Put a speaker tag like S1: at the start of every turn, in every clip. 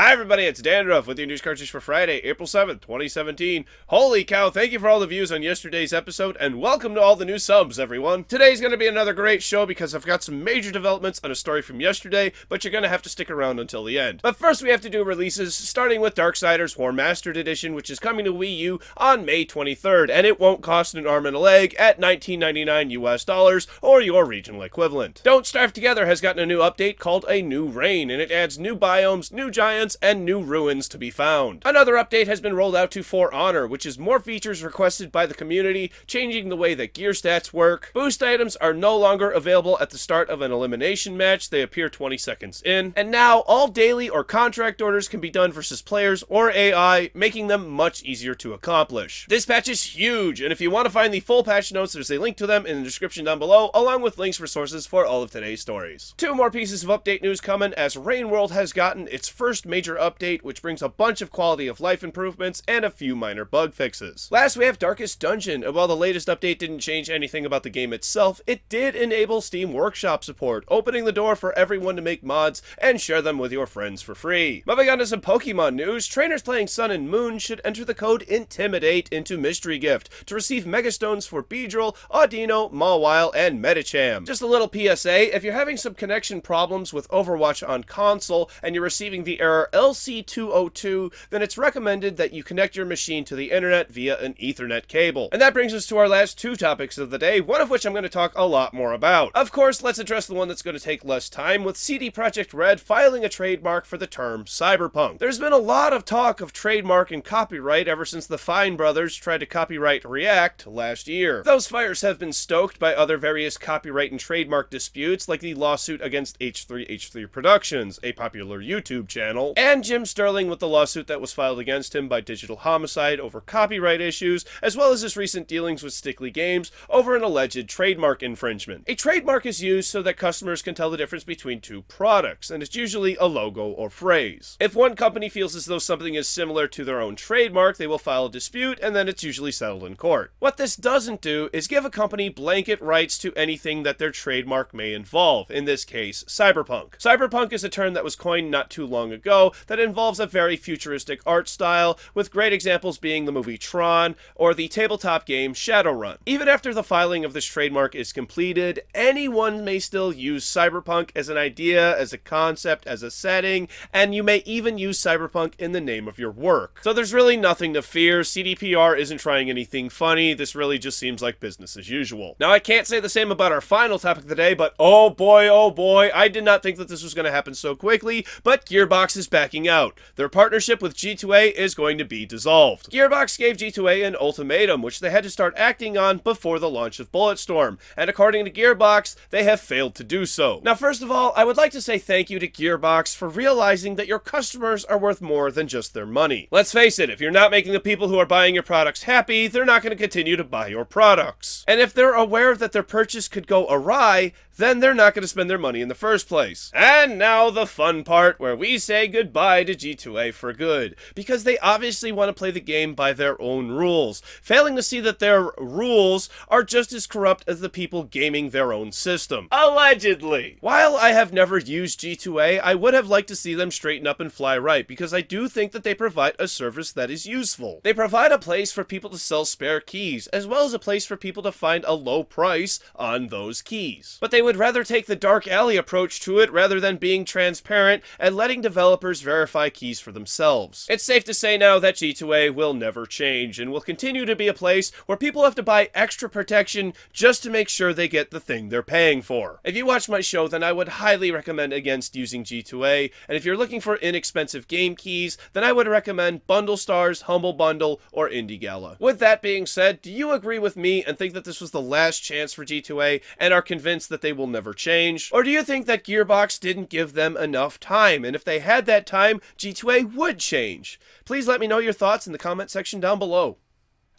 S1: Hi everybody, it's Dandruff with your news cartridge for Friday, April 7th, 2017. Holy cow, thank you for all the views on yesterday's episode, and welcome to all the new subs, everyone. Today's going to be another great show because I've got some major developments on a story from yesterday, but you're going to have to stick around until the end. But first we have to do releases, starting with Darksiders Warmastered Edition, which is coming to Wii U on May 23rd, and it won't cost an arm and a leg at $19.99 US or your regional equivalent. Don't Starve Together has gotten a new update called A New Reign, and it adds new biomes, new giants, and new ruins to be found. Another update has been rolled out to For Honor, which is more features requested by the community, changing the way that gear stats work. Boost items are no longer available at the start of an elimination match, they appear 20 seconds in. And now, all daily or contract orders can be done versus players or AI, making them much easier to accomplish. This patch is huge, and if you want to find the full patch notes, there's a link to them in the description down below, along with links for sources for all of today's stories. Two more pieces of update news coming, as Rain World has gotten its first major update, which brings a bunch of quality of life improvements and a few minor bug fixes. Last, we have Darkest Dungeon, and while the latest update didn't change anything about the game itself, it did enable Steam Workshop support, opening the door for everyone to make mods and share them with your friends for free. Moving on to some Pokemon news, trainers playing Sun and Moon should enter the code INTIMIDATE into Mystery Gift to receive Megastones for Beedrill, Audino, Mawile, and Medicham. Just a little PSA, if you're having some connection problems with Overwatch on console and you're receiving the error LC202, then it's recommended that you connect your machine to the internet via an Ethernet cable. And that brings us to our last two topics of the day, one of which I'm going to talk a lot more about. Of course, let's address the one that's going to take less time, with CD Projekt Red filing a trademark for the term Cyberpunk. There's been a lot of talk of trademark and copyright ever since the Fine brothers tried to copyright React last year. Those fires have been stoked by other various copyright and trademark disputes, like the lawsuit against H3H3 Productions, a popular YouTube channel, and Jim Sterling with the lawsuit that was filed against him by Digital Homicide over copyright issues, as well as his recent dealings with Stickley Games over an alleged trademark infringement. A trademark is used so that customers can tell the difference between two products, and it's usually a logo or phrase. If one company feels as though something is similar to their own trademark, they will file a dispute, and then it's usually settled in court. What this doesn't do is give a company blanket rights to anything that their trademark may involve, in this case, cyberpunk. Cyberpunk is a term that was coined not too long ago that involves a very futuristic art style, with great examples being the movie Tron or the tabletop game Shadowrun. Even after the filing of this trademark is completed, anyone may still use cyberpunk as an idea, as a concept, as a setting, and you may even use cyberpunk in the name of your work. So there's really nothing to fear. CDPR isn't trying anything funny. This really just seems like business as usual. Now, I can't say the same about our final topic of the day, but oh boy, I did not think that this was going to happen so quickly, but Gearbox is backing out. Their partnership with G2A is going to be dissolved. Gearbox gave G2A an ultimatum, which they had to start acting on before the launch of Bulletstorm, and according to Gearbox, they have failed to do so. Now, first of all, I would like to say thank you to Gearbox for realizing that your customers are worth more than just their money. Let's face it, if you're not making the people who are buying your products happy, they're not going to continue to buy your products. And if they're aware that their purchase could go awry, then they're not going to spend their money in the first place. And now the fun part, where we say goodbye to G2A for good, because they obviously want to play the game by their own rules, failing to see that their rules are just as corrupt as the people gaming their own system. Allegedly! While I have never used G2A, I would have liked to see them straighten up and fly right, because I do think that they provide a service that is useful. They provide a place for people to sell spare keys, as well as a place for people to find a low price on those keys. But they would rather take the dark alley approach to it rather than being transparent and letting developers verify keys for themselves. It's safe to say now that G2A will never change and will continue to be a place where people have to buy extra protection just to make sure they get the thing they're paying for. If you watch my show, then I would highly recommend against using G2A, and if you're looking for inexpensive game keys, then I would recommend Bundle Stars, Humble Bundle, or Indie Gala. With that being said, do you agree with me and think that this was the last chance for G2A and are convinced that they will never change? Or do you think that Gearbox didn't give them enough time, and if they had that time, G2A would change? Please let me know your thoughts in the comment section down below.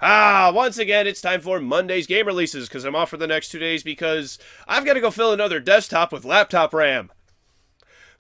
S1: Once again, it's time for Monday's game releases, because I'm off for the next 2 days because I've got to go fill another desktop with laptop RAM.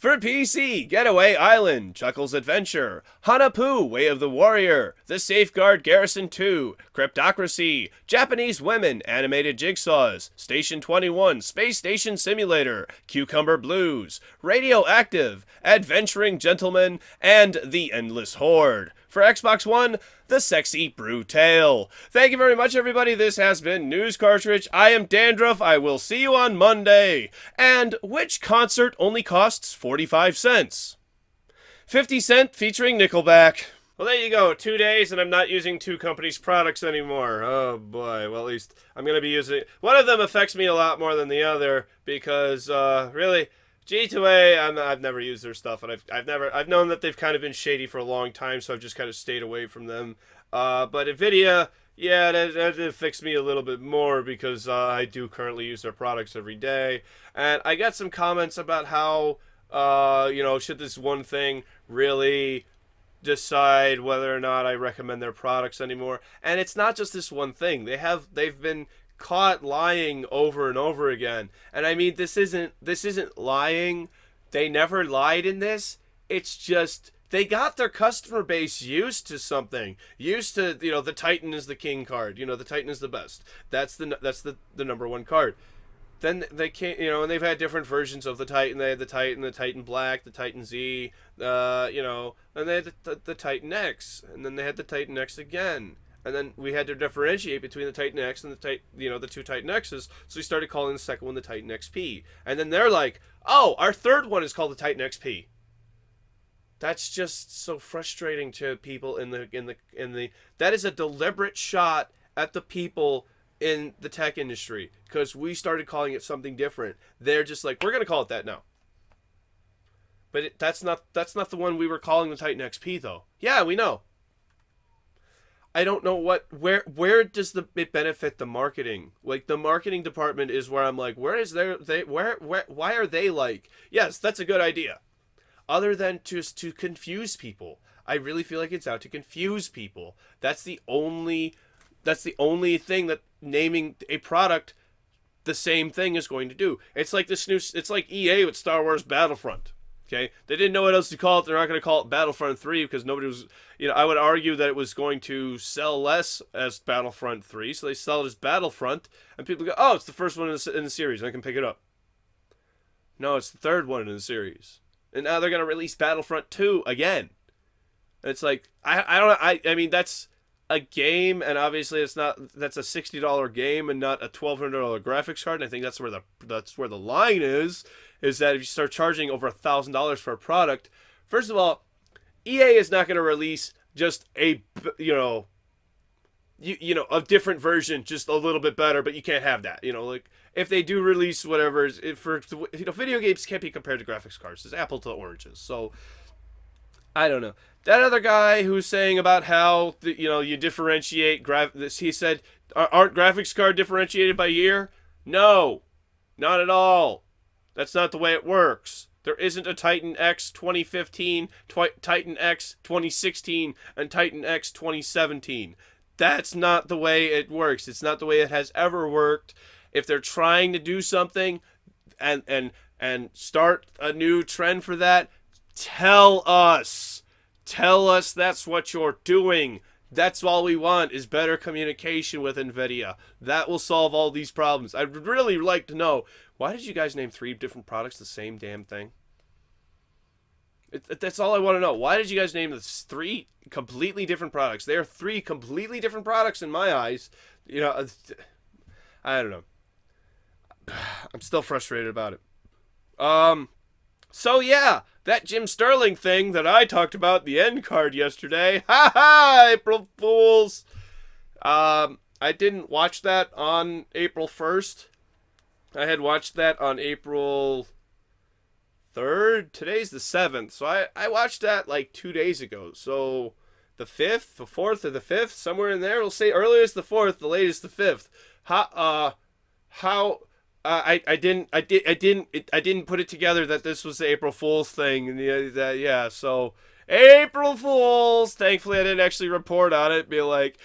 S1: For PC, Getaway Island, Chuckles Adventure, Hanapu, Way of the Warrior, The Safeguard Garrison 2, Cryptocracy, Japanese Women, Animated Jigsaws, Station 21, Space Station Simulator, Cucumber Blues, Radioactive, Adventuring Gentleman, and The Endless Horde. For Xbox One, The Sexy Brew Tale. Thank you very much, everybody. This has been News Cartridge. I am Dandruff. I will see you on Monday. And which concert only costs 45 cents? 50 Cent featuring Nickelback. Well, there you go. 2 days, and I'm not using two companies' products anymore. Oh, boy. Well, at least I'm going to be using... One of them affects me a lot more than the other because, really... G2A, I've never used their stuff, and I've known that they've kind of been shady for a long time, so I've just kind of stayed away from them. But Nvidia, yeah, that affects me a little bit more because I do currently use their products every day. And I got some comments about how, should this one thing really decide whether or not I recommend their products anymore? And it's not just this one thing. They've been caught lying over and over again. And I mean, this isn't lying. They never lied in this. It's just they got their customer base used to something. Used to, the Titan is the king card. The Titan is the best. That's the number one card. Then they can't, and they've had different versions of the Titan. They had the Titan Black, the Titan Z, and they had the Titan X, and then they had the Titan X again. And then we had to differentiate between the Titan X and the two Titan X's. So we started calling the second one the Titan XP. And then they're like, "Oh, our third one is called the Titan XP." That's just so frustrating to people in the. That is a deliberate shot at the people in the tech industry because we started calling it something different. They're just like, "We're gonna call it that now." But that's not the one we were calling the Titan XP though. Yeah, we know. I don't know where does it benefit the marketing? Like the marketing department is where I'm like, why are they like, yes, that's a good idea. Other than just to confuse people. I really feel like it's out to confuse people. That's the only thing that naming a product the same thing is going to do. It's like it's like EA with Star Wars Battlefront. Okay, they didn't know what else to call it. They're not going to call it Battlefront 3 because nobody was, I would argue that it was going to sell less as Battlefront 3, so they sell it as Battlefront, and people go, "Oh, it's the first one in the series, I can pick it up." No, it's the third one in the series, and now they're going to release Battlefront 2 again. And it's like, I mean, that's a game, and obviously that's a $60 game and not a $1,200 graphics card. And I think that's where the line is that if you start charging over $1,000 for a product, first of all, EA is not going to release just a a different version, just a little bit better, but you can't have that. Like if they do release whatever, video games can't be compared to graphics cards. It's apple to oranges. So I don't know. That other guy who's saying about how you differentiate he said, aren't graphics card differentiated by year? No, not at all. That's not the way it works. There isn't a Titan X 2015, Titan X 2016, and Titan X 2017. That's not the way it works. It's not the way it has ever worked. If they're trying to do something and start a new trend for that, tell us. Tell us that's what you're doing. That's all we want is better communication with NVIDIA. That will solve all these problems. I'd really like to know, why did you guys name 3 different products the same damn thing? That's all I want to know. Why did you guys name the 3 completely different products? They are 3 completely different products in my eyes. I don't know. I'm still frustrated about it. So yeah, that Jim Sterling thing that I talked about, the end card yesterday. Ha ha! April Fools! I didn't watch that on April 1st. I had watched that on April 3rd. Today's the 7th. So I watched that like 2 days ago. So the 5th, the 4th, or the 5th, somewhere in there. We'll say earliest the 4th, the latest the 5th. I didn't put it together that this was the April Fool's thing. And so April Fools. Thankfully, I didn't actually report on it. Be like,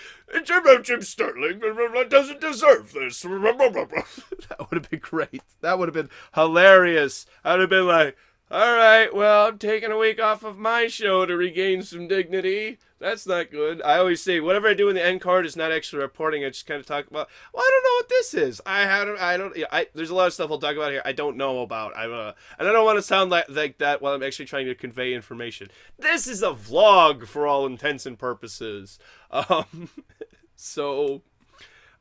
S1: Jim Sterling doesn't deserve this. That would have been great. That would have been hilarious. I would have been like, Alright, well, I'm taking a week off of my show to regain some dignity. That's not good. I always say, whatever I do in the end card is not actually reporting. I just kind of talk about, well, I don't know what this is. There's a lot of stuff I'll talk about here I don't know about. And I don't want to sound like that while I'm actually trying to convey information. This is a vlog for all intents and purposes. So...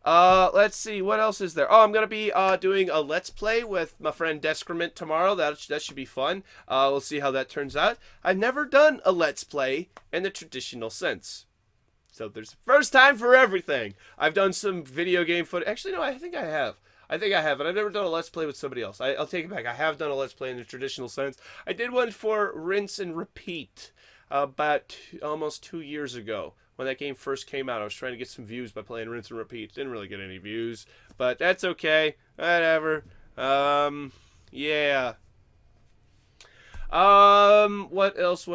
S1: let's see, what else is there? Oh, I'm gonna be, doing a Let's Play with my friend Descrement tomorrow. That should be fun. We'll see how that turns out. I've never done a Let's Play in the traditional sense. So there's a first time for everything. I've done some video game footage. Actually, no, I think I have. But I've never done a Let's Play with somebody else. I'll take it back. I have done a Let's Play in the traditional sense. I did one for Rinse and Repeat about almost 2 years ago. When that game first came out, I was trying to get some views by playing Rinse and Repeat. Didn't really get any views, but that's okay. Whatever. Yeah. What else?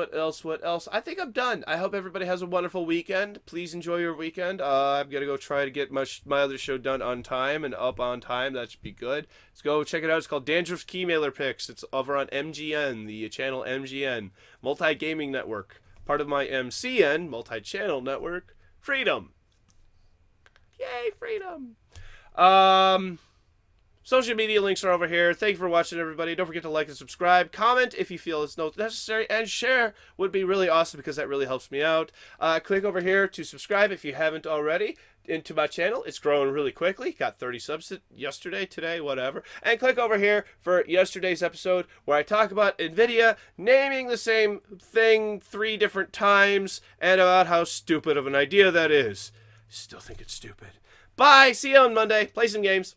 S1: I think I'm done. I hope everybody has a wonderful weekend. Please enjoy your weekend. I'm gonna go try to get my other show done on time and up on time. That should be good. Let's go check it out. It's called Dandruff's Keymailer Picks. It's over on MGN, the channel MGN, Multi-Gaming Network. Part of my MCN, multi-channel network, freedom. Yay, freedom. Social media links are over here. Thank you for watching, everybody. Don't forget to like and subscribe. Comment if you feel it's necessary. And share would be really awesome because that really helps me out. Click over here to subscribe if you haven't already into my channel. It's growing really quickly. Got 30 subs yesterday, today, whatever. And click over here for yesterday's episode where I talk about NVIDIA naming the same thing 3 different times and about how stupid of an idea that is. Still think it's stupid. Bye. See you on Monday. Play some games.